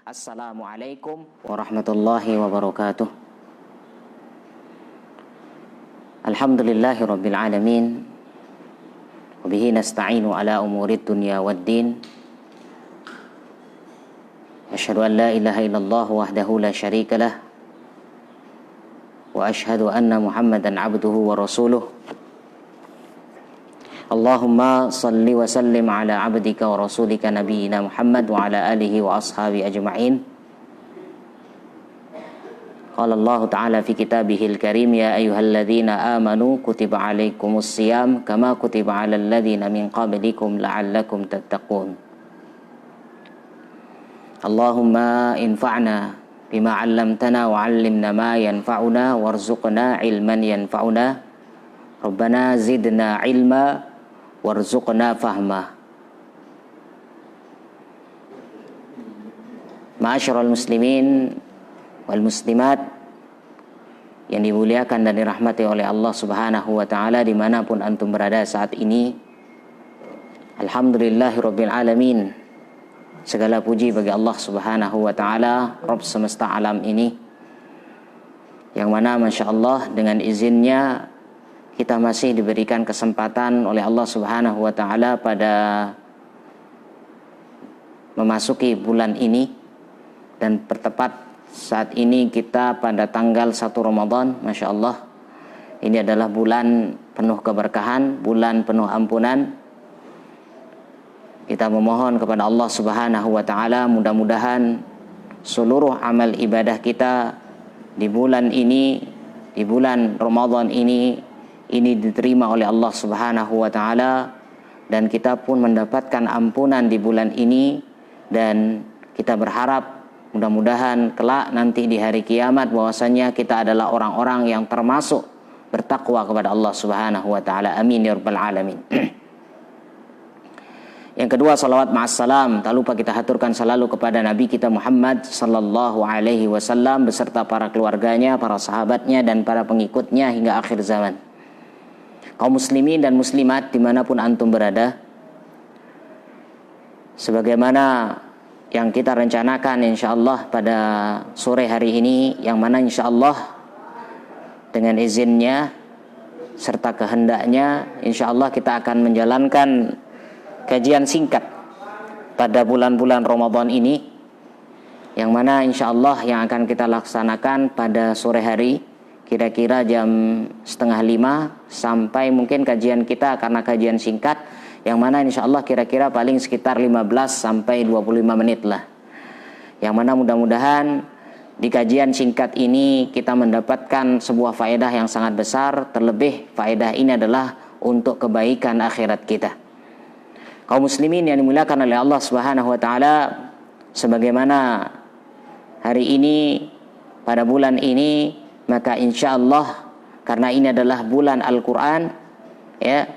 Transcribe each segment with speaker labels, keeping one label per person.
Speaker 1: Assalamualaikum warahmatullahi wabarakatuh. Alhamdulillahi rabbil alamin. Wabihi nasta'inu ala umurid dunya waddin. Asyhadu an la ilaha illallah wahdahu la syarika lah. Wa asyhadu anna Muhammadan abduhu wa rasuluh. Allahumma salli wa sallim ala abdika wa rasulika nabiyyina Muhammad wa ala alihi wa ashabi ajma'in. Qala Allah ta'ala fi kitabihil karim, ya ayyuhalladzina amanu kutiba alaikumus siyam kama kutiba alal ladzina min qablikum la'allakum tattaqun. Allahumma infa'na bima 'allamtana wa 'allimna ma yanfa'una warzuqna ilman yanfa'una. Rabbana zidna ilma warzuqna fahma. Ma'asyiral muslimin wal muslimat yang dimuliakan dan dirahmati oleh Allah Subhanahu wa taala dimanapun antum berada saat ini. Alhamdulillahirabbil alamin. Segala puji bagi Allah Subhanahu wa taala, Rabb semesta alam ini, yang mana Masya Allah dengan izinnya kita masih diberikan kesempatan oleh Allah Subhanahu wa taala pada memasuki bulan ini, dan bertepat saat ini kita pada tanggal 1 Ramadan. Masya Allah, ini adalah bulan penuh keberkahan, bulan penuh ampunan. Kita memohon kepada Allah Subhanahu wa taala mudah-mudahan seluruh amal ibadah kita di bulan ini, di bulan Ramadan ini diterima oleh Allah Subhanahu wa taala, dan kita pun mendapatkan ampunan di bulan ini. Dan kita berharap mudah-mudahan kelak nanti di hari kiamat bahwasanya kita adalah orang-orang yang termasuk bertakwa kepada Allah Subhanahu wa taala. Amin ya rabbal alamin. Yang kedua, salawat ma'assalam tak lupa kita haturkan selalu kepada Nabi kita Muhammad sallallahu alaihi wasallam beserta para keluarganya, para sahabatnya, dan para pengikutnya hingga akhir zaman. Kaum muslimin dan muslimat dimanapun antum berada, sebagaimana yang kita rencanakan insyaallah pada sore hari ini, yang mana insyaallah dengan izinnya serta kehendaknya insyaallah kita akan menjalankan kajian singkat pada bulan-bulan Ramadan ini, yang mana insyaallah yang akan kita laksanakan pada sore hari kira-kira jam 4:30 sampai mungkin kajian kita karena kajian singkat, yang mana insyaallah kira-kira paling sekitar 15 sampai 25 menit lah. Yang mana mudah-mudahan di kajian singkat ini kita mendapatkan sebuah faedah yang sangat besar. Terlebih faedah ini adalah untuk kebaikan akhirat kita. Kaum muslimin yang dimuliakan oleh Allah Subhanahu wa taala, sebagaimana hari ini pada bulan ini, maka insyaallah karena ini adalah bulan Al-Quran, ya,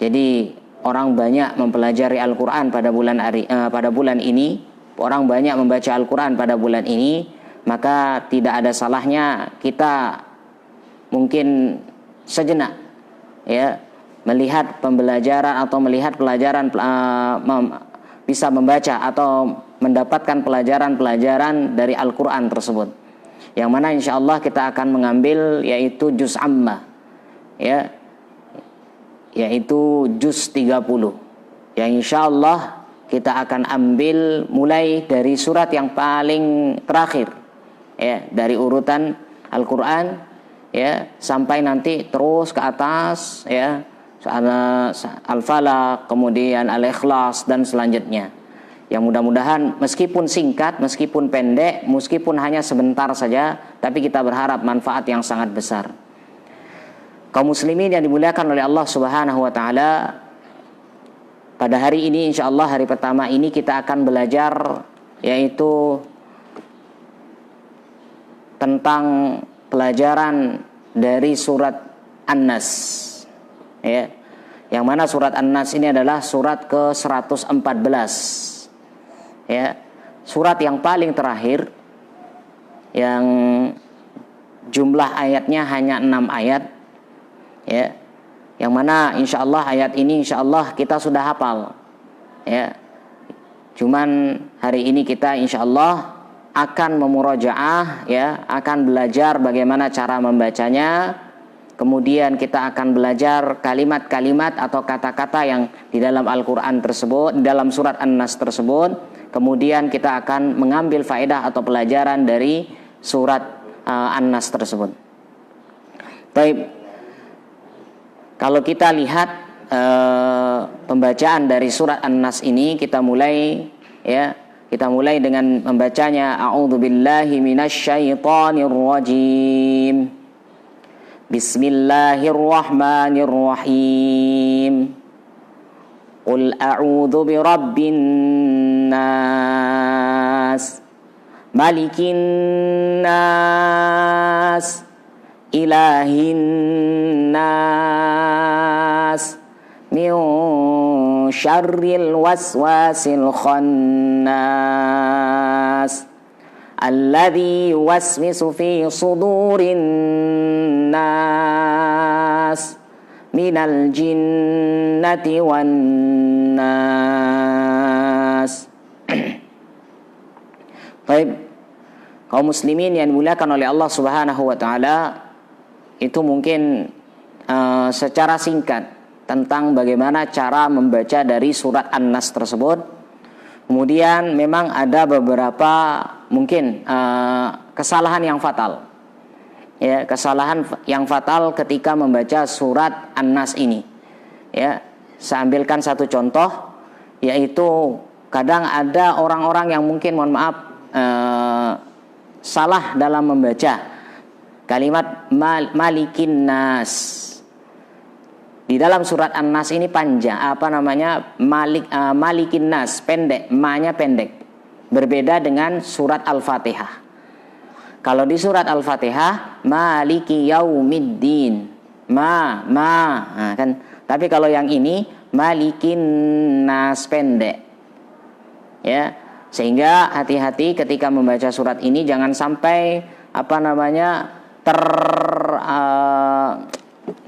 Speaker 1: jadi orang banyak mempelajari Al-Quran pada bulan ini, orang banyak membaca Al-Quran pada bulan ini, maka tidak ada salahnya kita mungkin sejenak, ya, melihat pembelajaran atau melihat pelajaran, bisa membaca atau mendapatkan pelajaran-pelajaran dari Al-Quran tersebut, yang mana insyaallah kita akan mengambil yaitu juz amma, ya, yaitu juz 30, yang insyaallah kita akan ambil mulai dari surat yang paling terakhir, ya, dari urutan Al-Quran, ya, sampai nanti terus ke atas, ya, Al-Falaq, kemudian Al-Ikhlas, dan selanjutnya. Yang mudah-mudahan meskipun singkat, meskipun pendek, meskipun hanya sebentar saja, tapi kita berharap manfaat yang sangat besar. Kaum muslimin yang dimuliakan oleh Allah Subhanahu wa taala, pada hari ini insyaallah hari pertama ini kita akan belajar yaitu tentang pelajaran dari surat An-Nas, ya. Yang mana surat An-Nas ini adalah surat ke-114, ya, surat yang paling terakhir, yang jumlah ayatnya hanya 6 ayat, ya, yang mana insyaallah ayat ini insyaallah kita sudah hafal, ya, cuman hari ini kita insyaallah akan memurajaah, ya, akan belajar bagaimana cara membacanya. Kemudian kita akan belajar kalimat-kalimat atau kata-kata yang di dalam Al-Quran tersebut, di dalam surat An-Nas tersebut. Kemudian kita akan mengambil faedah atau pelajaran dari surat An-Nas tersebut. Baik, kalau kita lihat pembacaan dari surat An-Nas ini, kita mulai dengan membacanya. A'udzubillahi minasyaitonir rajim. Bismillahirrahmanirrahim. Qul a'udzu birabbin nas, malikin nas, ilahin nas, min syarril waswasil khannas, alladzi yuwaswisu fi sudurin nas, minal jinnati wan nas. Baik, kaum muslimin yang dimuliakan oleh Allah Subhanahu wa taala, itu mungkin secara singkat tentang bagaimana cara membaca dari surat An-Nas tersebut. Kemudian memang ada beberapa mungkin kesalahan yang fatal. Ya, kesalahan yang fatal ketika membaca surat An-Nas ini. Ya, saya ambilkan satu contoh, yaitu kadang ada orang-orang yang mungkin, mohon maaf, salah dalam membaca kalimat malikin nas. Di dalam surat An-Nas ini panjang, malikin nas, pendek, ma-nya pendek. Berbeda dengan surat Al-Fatihah. Kalau di surat Al-Fatihah, maliki yaumiddin, nah, kan. Tapi kalau yang ini malikin nas, pendek. Ya, sehingga hati-hati ketika membaca surat ini, jangan sampai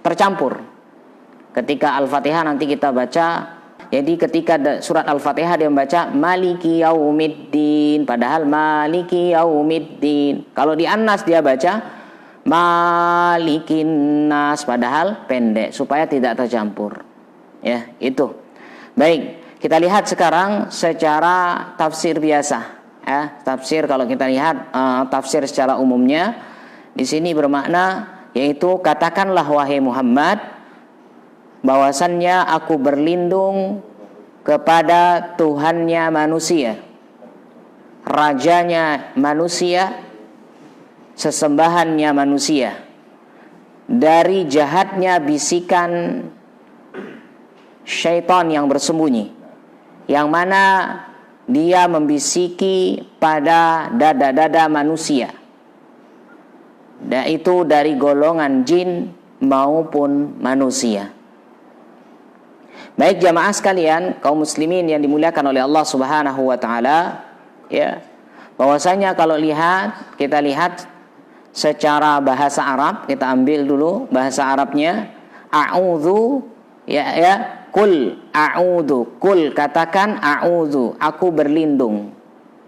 Speaker 1: tercampur. Ketika Al-Fatihah nanti kita baca, jadi ketika surat Al-Fatihah dia membaca maliki yaumiddin, padahal maliki yaumiddin. Kalau di An-Nas dia baca malikin nas, padahal pendek, supaya tidak tercampur. Ya, itu. Baik, kita lihat sekarang secara tafsir biasa. Ya, tafsir, kalau kita lihat tafsir secara umumnya, di sini bermakna, yaitu katakanlah wahai Muhammad, bahwasannya aku berlindung kepada Tuhannya manusia, rajanya manusia, sesembahannya manusia, dari jahatnya bisikan syaitan yang bersembunyi, yang mana dia membisiki pada dada-dada manusia, dan itu dari golongan jin maupun manusia. Baik jamaah sekalian, kaum muslimin yang dimuliakan oleh Allah Subhanahu wa taala, ya. Bahwasanya kalau kita lihat secara bahasa Arab, kita ambil dulu bahasa Arabnya. A'udzu, kul a'udzu, kul katakan a'udzu, aku berlindung.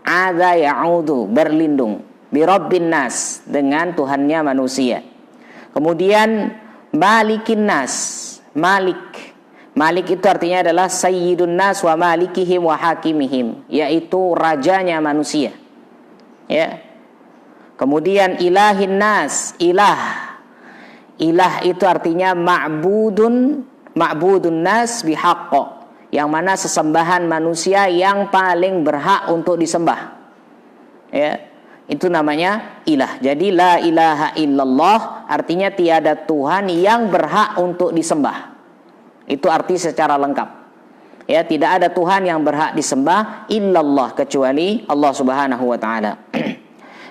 Speaker 1: Adza ya'udzu, berlindung. Bi rabbin nas, dengan Tuhannya manusia. Kemudian malikin nas, Malik itu artinya adalah sayyidun nas wa malikihim wa hakimihim, yaitu rajanya manusia. Ya. Kemudian ilahin nas, ilah itu artinya ma'budun nas bihaqqo, yang mana sesembahan manusia yang paling berhak untuk disembah. Ya. Itu namanya ilah. Jadi la ilaha illallah artinya tiada Tuhan yang berhak untuk disembah. Itu arti secara lengkap. Ya, tidak ada Tuhan yang berhak disembah illallah, kecuali Allah Subhanahu wa taala.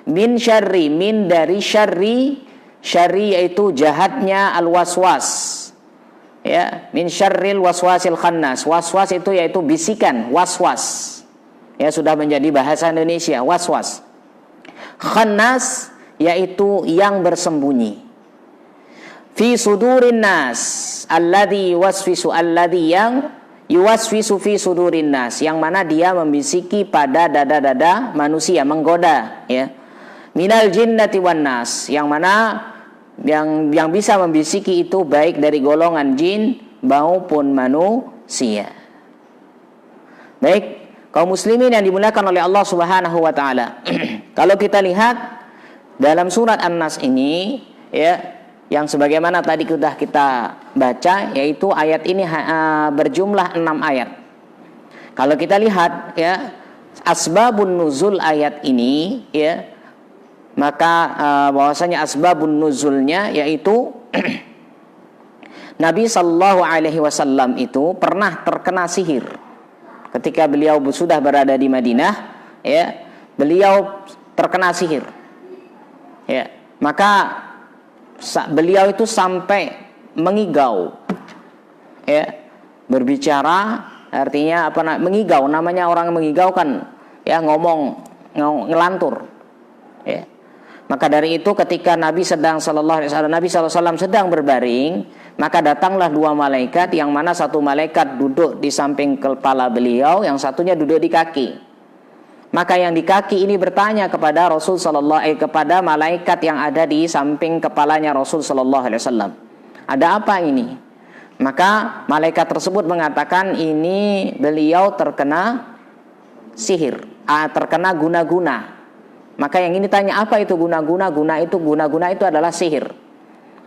Speaker 1: Min syarri, min dari syarri yaitu jahatnya al-waswas. Ya, min syarril waswasil khannas. Waswas itu yaitu bisikan, waswas. Ya, sudah menjadi bahasa Indonesia, waswas. Khannas yaitu yang bersembunyi. Fi sudurin nas, alladzi waswisu, alladzi yuwaswisu fi sudurin nas, yang mana dia membisiki pada dada-dada manusia, menggoda, ya. Minal jinnati wan nas, yang mana yang bisa membisiki itu baik dari golongan jin maupun manusia. Baik, kaum muslimin yang dimuliakan oleh Allah Subhanahu wa taala. Kalau kita lihat dalam surat An-Nas ini, ya, yang sebagaimana tadi sudah kita baca, yaitu ayat ini berjumlah 6 ayat. Kalau kita lihat, ya, asbabun nuzul ayat ini, ya, maka bahwasanya asbabun nuzulnya yaitu Nabi Shallallahu Alaihi Wasallam itu pernah terkena sihir ketika beliau sudah berada di Madinah, ya, beliau terkena sihir, ya, maka beliau itu sampai mengigau, ya, berbicara, artinya apa, mengigau, namanya orang mengigau kan, ya, ngomong, ngelantur, ya. Maka dari itu ketika Nabi Sallallahu Alaihi Wasallam sedang berbaring, maka datanglah 2 malaikat, yang mana satu malaikat duduk di samping kepala beliau, yang satunya duduk di kaki. Maka yang di kaki ini bertanya kepada kepada malaikat yang ada di samping kepalanya Rasul Sallallahu Alaihi Wasallam, ada apa ini? Maka malaikat tersebut mengatakan, ini beliau terkena sihir, terkena guna-guna. Maka yang ini tanya, apa itu guna-guna? Guna-guna itu adalah sihir.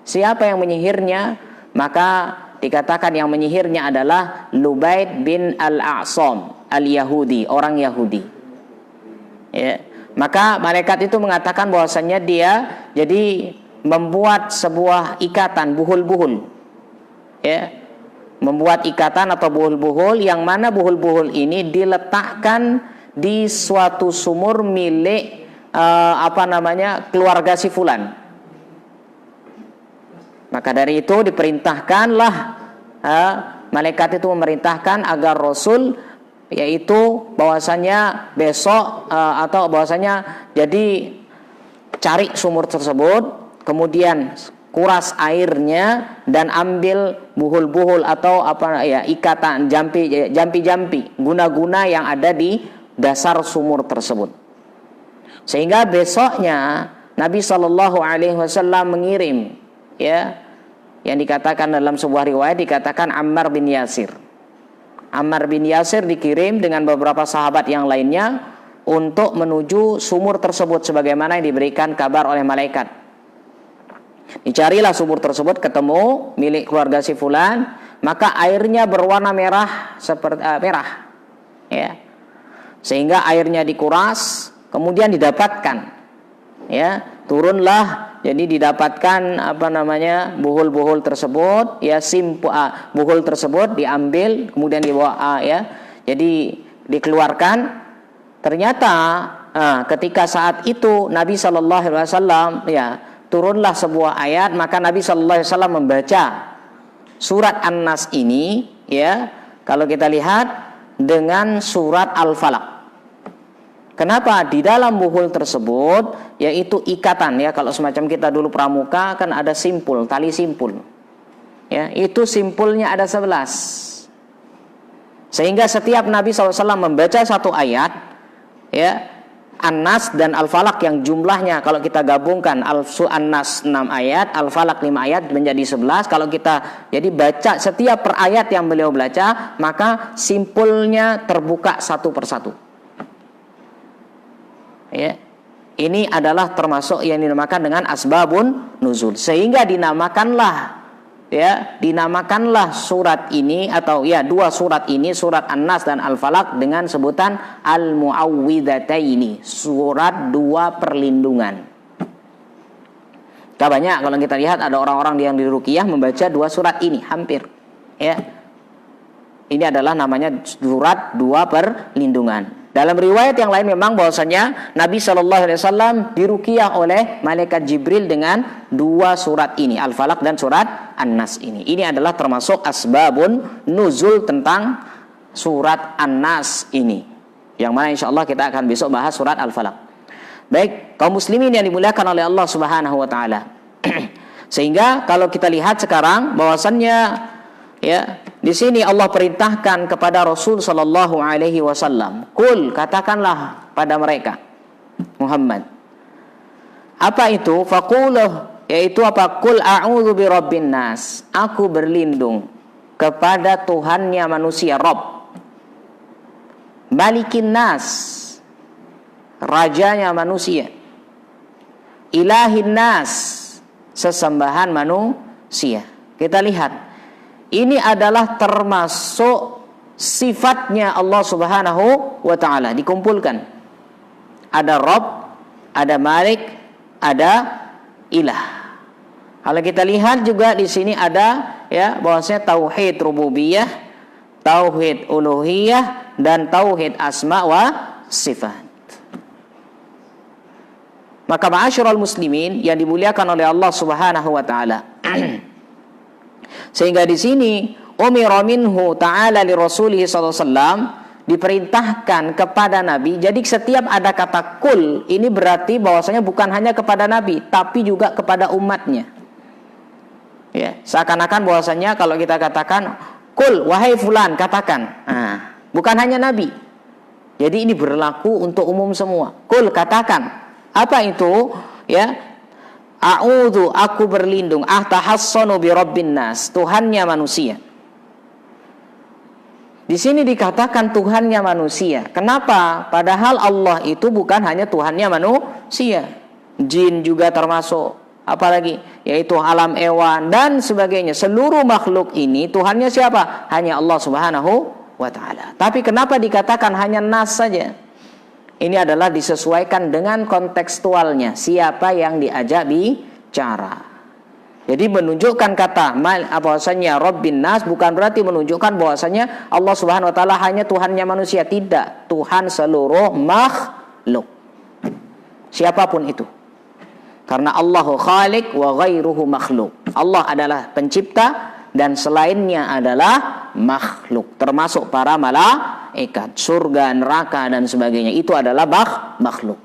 Speaker 1: Siapa yang menyihirnya? Maka dikatakan yang menyihirnya adalah Lubaid bin Al-A'sam Al-Yahudi, orang Yahudi. Ya. Maka malaikat itu mengatakan bahwasannya dia jadi membuat sebuah ikatan buhul-buhul, ya, membuat ikatan atau buhul-buhul, yang mana buhul-buhul ini diletakkan di suatu sumur milik keluarga si fulan. Maka dari itu diperintahkanlah, malaikat itu memerintahkan agar Rasul, yaitu bahwasanya besok atau bahwasanya jadi cari sumur tersebut, kemudian kuras airnya dan ambil buhul-buhul atau ikatan jampi-jampi guna-guna yang ada di dasar sumur tersebut. Sehingga besoknya Nabi Shallallahu Alaihi Wasallam mengirim, ya, yang dikatakan dalam sebuah riwayat dikatakan Ammar bin Yasir. Ammar bin Yasir dikirim dengan beberapa sahabat yang lainnya untuk menuju sumur tersebut sebagaimana yang diberikan kabar oleh malaikat. Dicarilah sumur tersebut, ketemu, milik keluarga si fulan, maka airnya berwarna merah, seperti merah, ya. Sehingga airnya dikuras, kemudian didapatkan, ya, turunlah, jadi didapatkan buhul-buhul tersebut, ya, buhul tersebut diambil, kemudian dibawa, ya, jadi dikeluarkan. Ternyata ketika saat itu Nabi Shallallahu Alaihi Wasallam, ya, turunlah sebuah ayat, maka Nabi Shallallahu Alaihi Wasallam membaca surat An-Nas ini, ya, kalau kita lihat dengan surat Al-Falaq. Kenapa? Di dalam buhul tersebut yaitu ikatan, ya, kalau semacam kita dulu pramuka kan ada simpul, tali simpul, ya, itu simpulnya ada 11. Sehingga setiap Nabi SAW membaca satu ayat, ya, An-Nas dan Al-Falaq yang jumlahnya kalau kita gabungkan An-Nas 6 ayat, Al-Falaq 5 ayat menjadi 11. Kalau kita jadi baca setiap per ayat yang beliau baca, maka simpulnya terbuka satu persatu. Ya, ini adalah termasuk yang dinamakan dengan asbabun nuzul, sehingga dinamakanlah surat ini, atau ya, 2 surat ini, surat An-Nas dan Al-Falaq, dengan sebutan Al-Mu'awwidhataini, surat 2 perlindungan. Banyak kalau kita lihat ada orang-orang yang di ruqyah membaca 2 surat ini hampir, ya. Ini adalah namanya surat 2 perlindungan. Dalam riwayat yang lain memang bahwasanya Nabi Shallallahu Alaihi Wasallam diruqyah oleh malaikat Jibril dengan 2 surat ini, Al-Falaq dan surat An-Nas ini. Ini adalah termasuk asbabun nuzul tentang surat An-Nas ini, yang mana insya Allah kita akan besok bahas surat Al-Falaq. Baik, kaum muslimin yang dimuliakan oleh Allah Subhanahu Wa Taala. Sehingga kalau kita lihat sekarang bahwasannya, ya, di sini Allah perintahkan kepada Rasul sallallahu alaihi wasallam, "Qul," katakanlah pada mereka, Muhammad. Apa itu? Faquluh, yaitu apa? "Qul a'udzu birabbin nas." Aku berlindung kepada Tuhannya manusia, Rabb. Malikin nas, rajanya manusia. Ilahin nas, sesembahan manusia. Kita lihat, ini adalah termasuk sifatnya Allah Subhanahu wa ta'ala, dikumpulkan. Ada Rabb, ada Malik, ada Ilah. Kalau kita lihat juga di sini ada ya bahwasanya tauhid rububiyah, tauhid uluhiyah, dan tauhid asma wa sifat. Maka ma'asyiral muslimin yang dimuliakan oleh Allah Subhanahu wa ta'ala, sehingga di sini umira minhu ta'ala li rasulih sallallahu alaihi wasallam, diperintahkan kepada Nabi. Jadi setiap ada kata kul, ini berarti bahwasanya bukan hanya kepada Nabi, tapi juga kepada umatnya. Ya, seakan-akan bahwasanya kalau kita katakan kul, wahai fulan, katakan. Nah, bukan hanya Nabi. Jadi ini berlaku untuk umum semua. Kul, katakan. Apa itu? Ya, a'udzu, aku berlindung, tahassanu bi rabbin nas, Tuhannya manusia. Di sini dikatakan Tuhannya manusia. Kenapa? Padahal Allah itu bukan hanya Tuhannya manusia. Jin juga termasuk. Apalagi? Yaitu alam hewan dan sebagainya. Seluruh makhluk ini Tuhannya siapa? Hanya Allah Subhanahu wa ta'ala. Tapi kenapa dikatakan hanya nas saja? Ini adalah disesuaikan dengan kontekstualnya, siapa yang diajak bicara. Jadi menunjukkan kata bahwasanya Rabbin nas bukan berarti menunjukkan bahwasanya Allah Subhanahu wa taala hanya Tuhannya manusia, tidak. Tuhan seluruh makhluk. Siapapun itu. Karena Allahu khaliq wa ghairuhu makhluk. Allah adalah pencipta dan selainnya adalah makhluk, termasuk para malaikat, surga, neraka dan sebagainya. Itu adalah makhluk.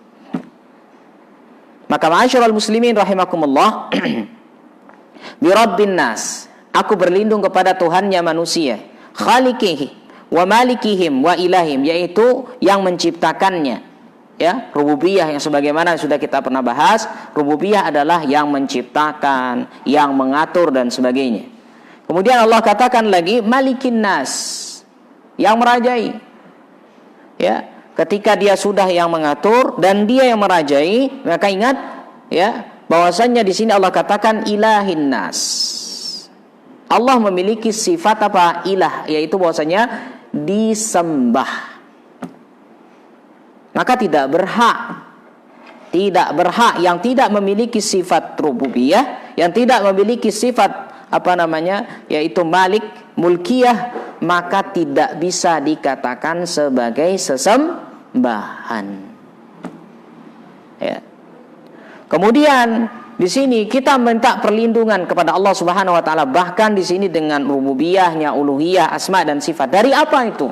Speaker 1: Maka ma'asyiral muslimin rahimakumullah, bi rabbin nas, aku berlindung kepada Tuhannya manusia, khaliqihi wa malikihim wa ilahim, yaitu yang menciptakannya. Ya, rububiyah yang sebagaimana sudah kita pernah bahas, rububiyah adalah yang menciptakan, yang mengatur dan sebagainya. Kemudian Allah katakan lagi malikin nas, yang merajai. Ya, ketika dia sudah yang mengatur dan dia yang merajai, maka ingat ya bahwasannya di sini Allah katakan ilahin nas. Allah memiliki sifat apa? Ilah, yaitu bahwasanya disembah. Maka tidak berhak yang tidak memiliki sifat rububiyah, yang tidak memiliki sifat yaitu malik, mulkiyah, maka tidak bisa dikatakan sebagai sesembahan. Ya. Kemudian di sini kita minta perlindungan kepada Allah Subhanahu wa taala, bahkan di sini dengan rububiyahnya, uluhiyah, asma dan sifat. Dari apa itu?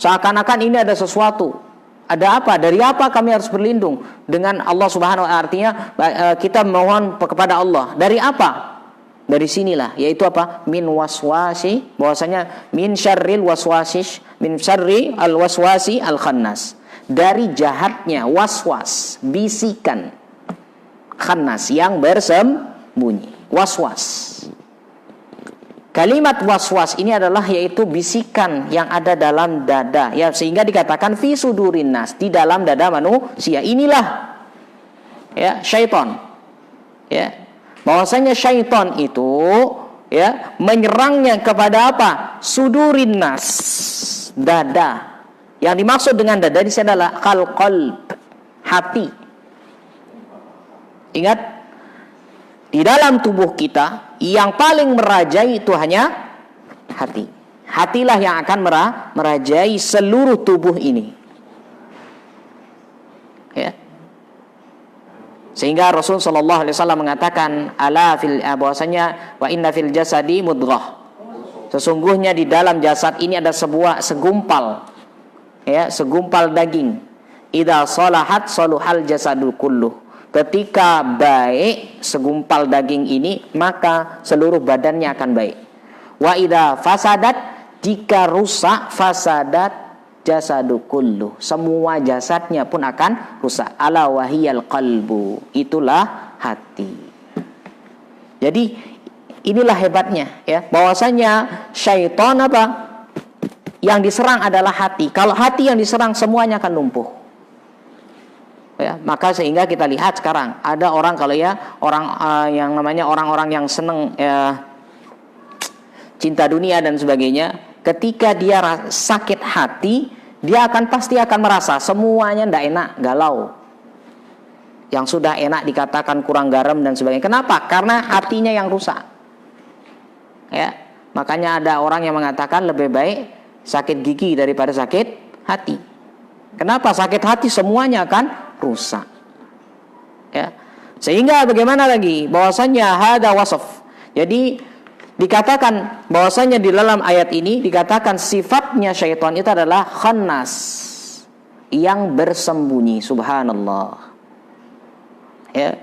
Speaker 1: Seakan-akan ini ada sesuatu. Ada apa? Dari apa kami harus berlindung dengan Allah Subhanahu wa taala? Artinya kita mohon kepada Allah. Dari apa? Dari sinilah, yaitu apa? Min waswasi, bahwasanya min syarril waswasi, min syarri al waswasi al khannas. Dari jahatnya waswas, bisikan. Khannas, yang bersembunyi. Waswas. Kalimat waswas ini adalah yaitu bisikan yang ada dalam dada, ya, sehingga dikatakan fi sudurin nas, di dalam dada manusia. Inilah ya syaitan. Ya. Bahwasanya syaitan itu ya menyerangnya kepada apa? Sudurin nas, dada. Yang dimaksud dengan dada di sini adalah qalb, hati. Ingat, di dalam tubuh kita yang paling merajai itu hanya hati. Hatilah yang akan merajai seluruh tubuh ini. Ya. Sehingga Rasul sallallahu alaihi wasallam mengatakan bahwasanya wa inna fil jasadi mudghah. Sesungguhnya di dalam jasad ini ada segumpal daging. Idza salahat saluhal jasadul kulluh. Ketika baik segumpal daging ini, maka seluruh badannya akan baik. Wa idza fasadat, jika rusak, fasadat jasadu kullu, semua jasadnya pun akan rusak. Ala wahiyal qalbu, itulah hati. Jadi inilah hebatnya ya, bahwasanya syaitan apa? Yang diserang adalah hati. Kalau hati yang diserang, semuanya akan lumpuh. Ya, maka sehingga kita lihat sekarang ada orang, kalau ya orang yang namanya orang-orang yang seneng cinta dunia dan sebagainya, ketika dia sakit hati, dia pasti akan merasa semuanya tidak enak, galau. Yang sudah enak dikatakan kurang garam dan sebagainya. Kenapa? Karena hatinya yang rusak. Ya, makanya ada orang yang mengatakan lebih baik sakit gigi daripada sakit hati. Kenapa? Sakit hati semuanya akan rusak. Ya, sehingga bagaimana lagi? Bahwasanya hada wasaf. Jadi dikatakan bahwasanya di dalam ayat ini dikatakan sifatnya syaitan itu adalah khannas, yang bersembunyi. Subhanallah. Ya.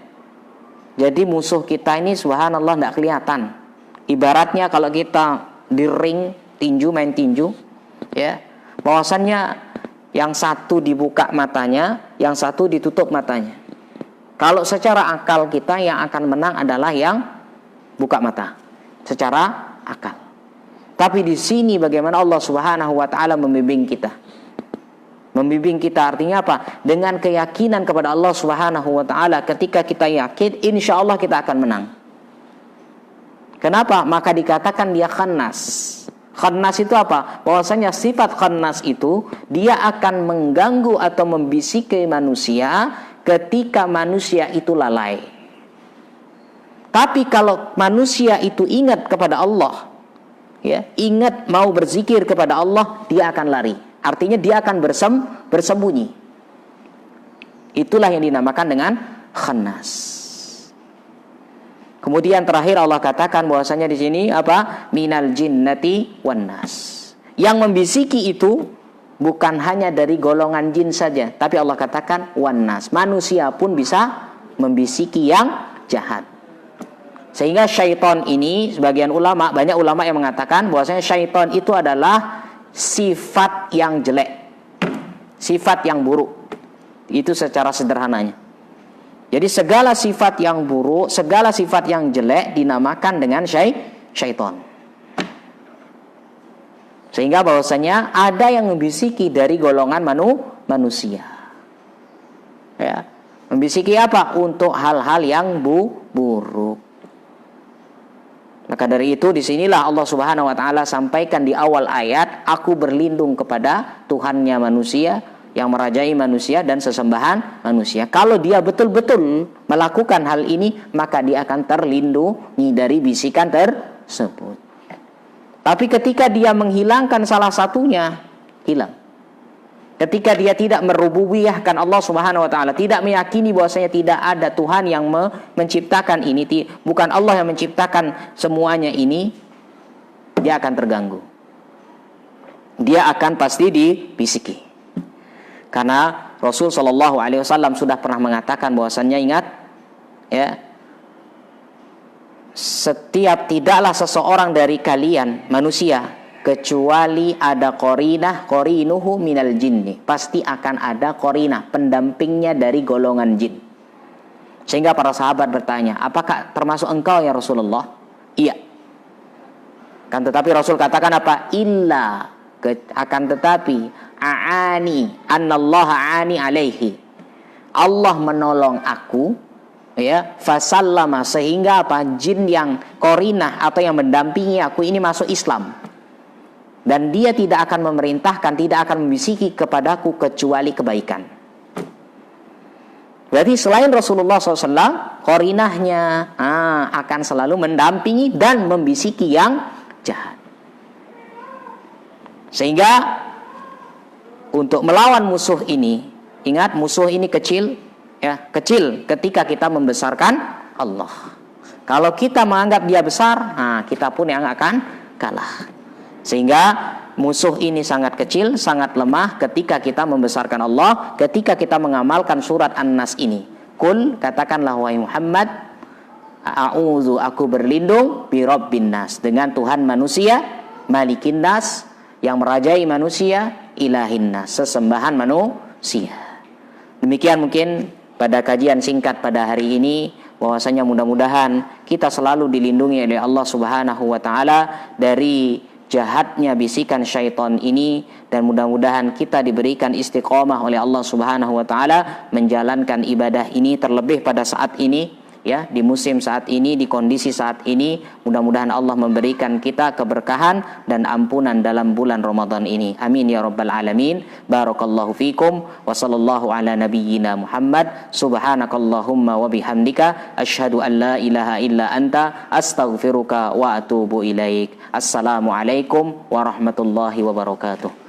Speaker 1: Jadi musuh kita ini subhanallah tidak kelihatan. Ibaratnya kalau kita di ring tinju, main tinju, ya, bahwasannya yang satu dibuka matanya, yang satu ditutup matanya. Kalau secara akal kita, yang akan menang adalah yang buka mata. Secara akal. Tapi di sini bagaimana Allah Subhanahu wa taala membimbing kita. Membimbing kita artinya apa? Dengan keyakinan kepada Allah Subhanahu wa taala. Ketika kita yakin, insya Allah kita akan menang. Kenapa? Maka dikatakan dia khannas. Khannas itu apa? Bahwasanya sifat khannas itu dia akan mengganggu atau membisiki manusia ketika manusia itu lalai. Tapi kalau manusia itu ingat kepada Allah, ya, ingat mau berzikir kepada Allah, dia akan lari. Artinya dia akan bersembunyi. Itulah yang dinamakan dengan khannas. Kemudian terakhir Allah katakan bahwasanya di sini apa? Minal jinnati wan nas. Yang membisiki itu bukan hanya dari golongan jin saja, tapi Allah katakan wan nas. Manusia pun bisa membisiki yang jahat. Sehingga syaitan ini, sebagian ulama, banyak ulama yang mengatakan bahwasanya syaitan itu adalah sifat yang jelek, sifat yang buruk. Itu secara sederhananya. Jadi segala sifat yang buruk, segala sifat yang jelek dinamakan dengan syaitan. Sehingga bahwasanya ada yang membisiki dari golongan manusia. Ya, membisiki apa? Untuk hal-hal yang buruk. Maka dari itu disinilah Allah Subhanahu Wa Taala sampaikan di awal ayat, aku berlindung kepada Tuhannya manusia, yang merajai manusia dan sesembahan manusia. Kalau dia betul-betul melakukan hal ini, maka dia akan terlindungi dari bisikan tersebut. Tapi ketika dia menghilangkan salah satunya, hilang. Ketika dia tidak merububiyahkan Allah Subhanahu wa taala, tidak meyakini bahwasanya tidak ada Tuhan yang menciptakan ini, bukan Allah yang menciptakan semuanya ini, dia akan terganggu. Dia akan pasti dibisiki. Karena Rasul sallallahu alaihi wasallam sudah pernah mengatakan bahwasanya, ingat ya, setiap tidaklah seseorang dari kalian manusia kecuali ada qorinuhu minal jinni. Pasti akan ada qarinah, pendampingnya dari golongan jin. Sehingga para sahabat bertanya, apakah termasuk engkau ya Rasulullah? Iya. Kan tetapi Rasul katakan apa? Illa, akan tetapi annallaha aani alaihi. Allah menolong aku, ya, fasallama, sehingga apa? Jin yang qarinah atau yang mendampingi aku ini masuk Islam. Dan dia tidak akan memerintahkan, tidak akan membisiki kepadaku kecuali kebaikan. Berarti selain Rasulullah SAW, qarinahnya akan selalu mendampingi dan membisiki yang jahat. Sehingga untuk melawan musuh ini, ingat musuh ini kecil, ya, kecil ketika kita membesarkan Allah. Kalau kita menganggap dia besar, kita pun yang akan kalah. Sehingga musuh ini sangat kecil, sangat lemah ketika kita membesarkan Allah, ketika kita mengamalkan surat An-Nas ini. Kul, katakanlah wahai Muhammad, A'udzu, aku berlindung, bi rabbin nas, dengan Tuhan manusia, malikin nas, yang merajai manusia, ilahin nas, sesembahan manusia. Demikian mungkin pada kajian singkat pada hari ini, bahwasanya mudah-mudahan kita selalu dilindungi oleh Allah Subhanahu wa taala dari jahatnya bisikan syaitan ini, dan mudah-mudahan kita diberikan istiqomah oleh Allah Subhanahu wa taala menjalankan ibadah ini, terlebih pada saat ini, ya, di musim saat ini, di kondisi saat ini. Mudah-mudahan Allah memberikan kita keberkahan dan ampunan dalam bulan Ramadan ini. Amin ya rabbal alamin. Barakallahu fikum wa sallallahu ala nabiyyina Muhammad. Subhanakallahumma wa bihamdika asyhadu an la ilaha illa anta astaghfiruka wa atubu ilaik. Assalamualaikum warahmatullahi wabarakatuh.